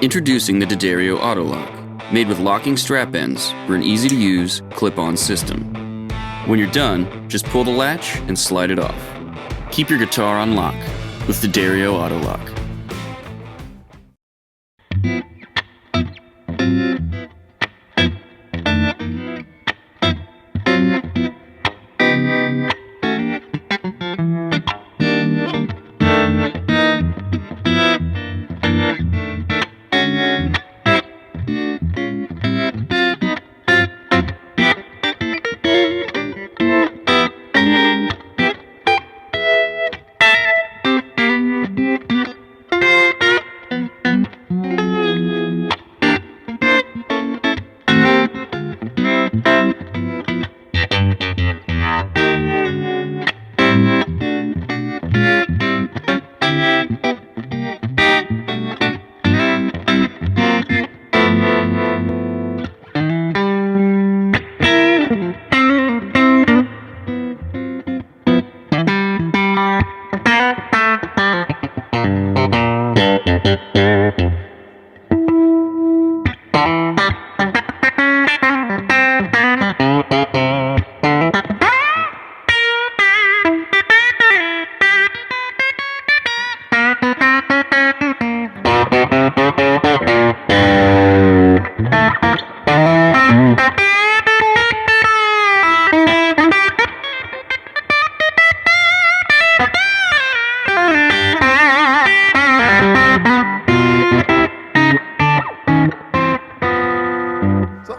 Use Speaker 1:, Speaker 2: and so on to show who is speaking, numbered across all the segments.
Speaker 1: Introducing the D'Addario Auto Lock, made with locking strap ends for an easy-to-use, clip-on system. When you're done, just pull the latch and slide it off. Keep your guitar on lock with D'Addario Auto Lock.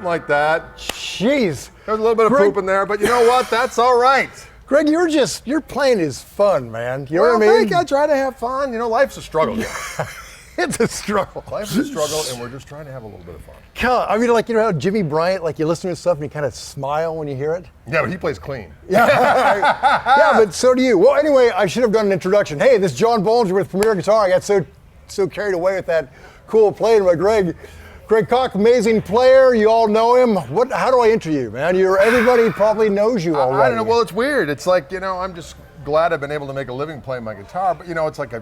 Speaker 2: Like that.
Speaker 3: Jeez.
Speaker 2: There's a little bit of poop in there, but you know what? That's all right.
Speaker 3: Greg, your playing is fun, man. You know what I
Speaker 2: I
Speaker 3: mean?
Speaker 2: think I try to have fun. You know, life's a struggle.
Speaker 3: It's a struggle.
Speaker 2: Life's a struggle, and we're just trying to have a little bit of fun.
Speaker 3: God, I mean, like, you know how Jimmy Bryant, like, you listen to his stuff and you kind of smile when you hear it?
Speaker 2: Yeah, but he plays clean.
Speaker 3: Yeah, yeah, but so do you. Well, anyway, I should have done an introduction. Hey, this is John Bohlinger with Premier Guitar. I got so carried away with that cool playing by Greg. Greg Koch, amazing player. You all know him. How do I enter you, man? Everybody probably knows you already.
Speaker 2: I don't know. Well, it's weird. It's like, you know, I'm just glad I've been able to make a living playing my guitar. But, you know, it's like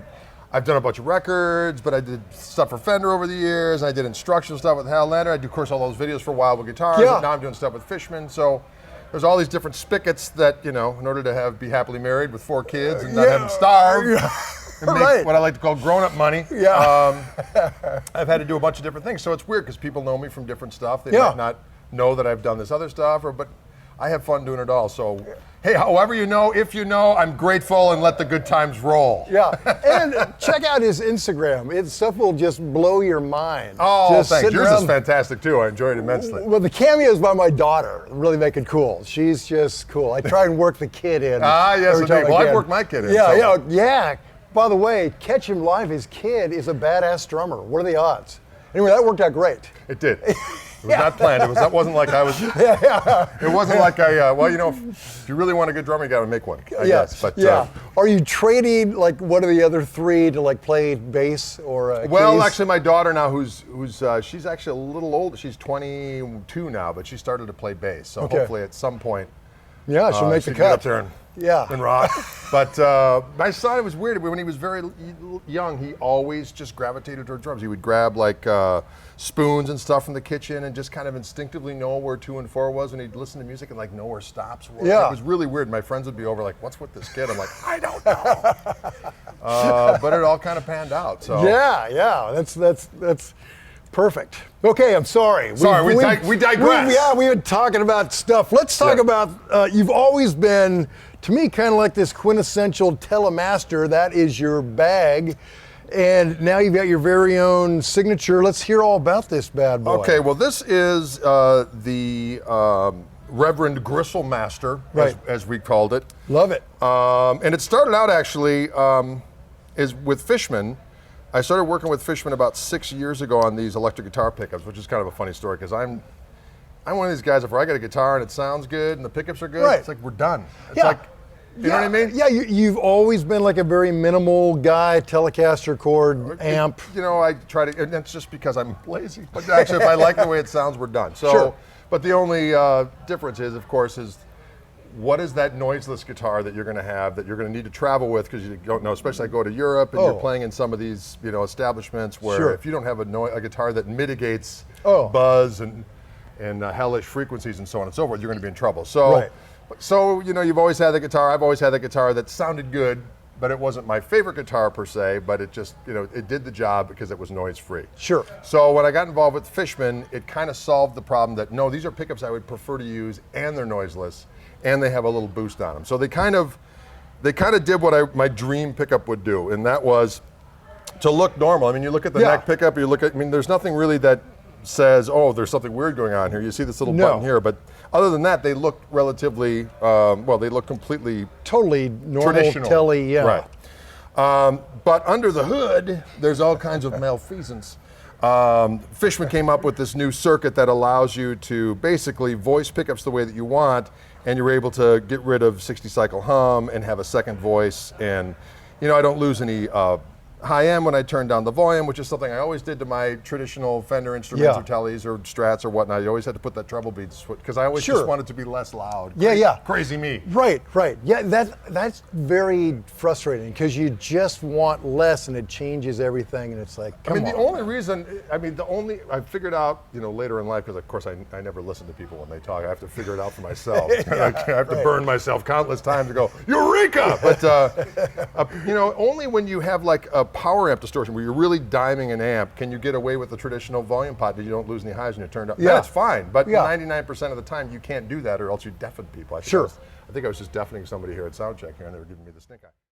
Speaker 2: I've done a bunch of records, but I did stuff for Fender over the years. I did instructional stuff with Hal Leonard. I do, of course, all those videos for Wild with Guitars.
Speaker 3: Yeah.
Speaker 2: And now I'm doing stuff with Fishman. So there's all these different spigots that, you know, in order to be happily married with 4 kids and not have them starve. And make what I like to call grown-up money.
Speaker 3: Yeah.
Speaker 2: I've had to do a bunch of different things, so it's weird because people know me from different stuff. They might not know that I've done this other stuff, but I have fun doing it all. So, hey, however you know, if you know, I'm grateful and let the good times roll.
Speaker 3: Yeah, and check out his Instagram. His stuff will just blow your mind.
Speaker 2: Oh,
Speaker 3: just
Speaker 2: thanks. Yours is fantastic too. I enjoyed it immensely.
Speaker 3: Well, the cameos by my daughter really make it cool. She's just cool. I try and work the kid in.
Speaker 2: Yes, indeed. Well, I've worked my kid in.
Speaker 3: Yeah. By the way, Catch Him Live, his kid is a badass drummer. What are the odds? Anyway, that worked out great.
Speaker 2: It did. It was not planned. That wasn't like I was. It wasn't like well, you know, if you really want a good drummer, you got to make one. I guess. But
Speaker 3: are you trading like one of the other 3 to like play bass or?
Speaker 2: Well,
Speaker 3: keys?
Speaker 2: actually, my daughter now, who's she's actually a little older. She's 22 now, but she started to play bass. So hopefully, at some point,
Speaker 3: she'll make the cut.
Speaker 2: Get up there and rock. But my son, it was weird. When he was very young, he always just gravitated toward drums. He would grab like spoons and stuff from the kitchen and just kind of instinctively know where 2 and 4 was, and he'd listen to music and like know where stops were.
Speaker 3: Yeah.
Speaker 2: It was really weird. My friends would be over like, "What's with this kid?" I'm like, "I don't know." But it all kind of panned out. So
Speaker 3: that's perfect. Okay, I'm sorry.
Speaker 2: We digress.
Speaker 3: We were talking about stuff. Let's talk about, you've always been, to me, kind of like this quintessential Telemaster. That is your bag. And now you've got your very own signature. Let's hear all about this bad boy.
Speaker 2: Okay, well, this is the Reverend Gristle Master, as we called it.
Speaker 3: Love it.
Speaker 2: And it started out actually is with Fishman. I started working with Fishman about 6 years ago on these electric guitar pickups, which is kind of a funny story because I'm one of these guys, if I get a guitar and it sounds good and the pickups are good, it's like we're done. It's like, you know what I mean?
Speaker 3: Yeah, you've always been like a very minimal guy, Telecaster chord, amp.
Speaker 2: You know, I try to, and it's just because I'm lazy. But actually, if I like the way it sounds, we're done. So, but the only difference is, of course, is what is that noiseless guitar that you're going to have that you're going to need to travel with because you don't know, especially I go to Europe and you're playing in some of these establishments where if you don't have a guitar that mitigates buzz and hellish frequencies and so on and so forth, you're going to be in trouble. So, you've always had the guitar. I've always had the guitar that sounded good, but it wasn't my favorite guitar per se, but it just, it did the job because it was noise free.
Speaker 3: Sure.
Speaker 2: So when I got involved with Fishman, it kind of solved the problem that, no, these are pickups I would prefer to use and they're noiseless and they have a little boost on them. So they kind of did what my dream pickup would do, and that was to look normal. I mean, you look at the neck pickup, there's nothing really that says, oh, there's something weird going on here. You see this little button here, but other than that, they look relatively, they look
Speaker 3: totally normal,
Speaker 2: traditional.
Speaker 3: telly,
Speaker 2: Right. But under the hood, there's all kinds of malfeasance. Fishman came up with this new circuit that allows you to basically voice pickups the way that you want, and you're able to get rid of 60 cycle hum and have a second voice. And, I don't lose any high end when I turn down the volume, which is something I always did to my traditional Fender instruments or Tellies or Strats or whatnot. You always had to put that treble beat because I always just wanted to be less loud. Crazy me.
Speaker 3: Right. Yeah, that's very frustrating because you just want less and it changes everything, and it's like, come on.
Speaker 2: The only reason, I figured out, later in life, because of course I never listen to people when they talk. I have to figure it out for myself. I have to burn myself countless times to go, Eureka! But, only when you have like a power amp distortion where you're really diming an amp can you get away with the traditional volume pot that you don't lose any highs when you're turned up. That's fine, but 99% of the time you can't do that or else you deafen people. I think I was just deafening somebody here at Soundcheck here and they were giving me the stink eye.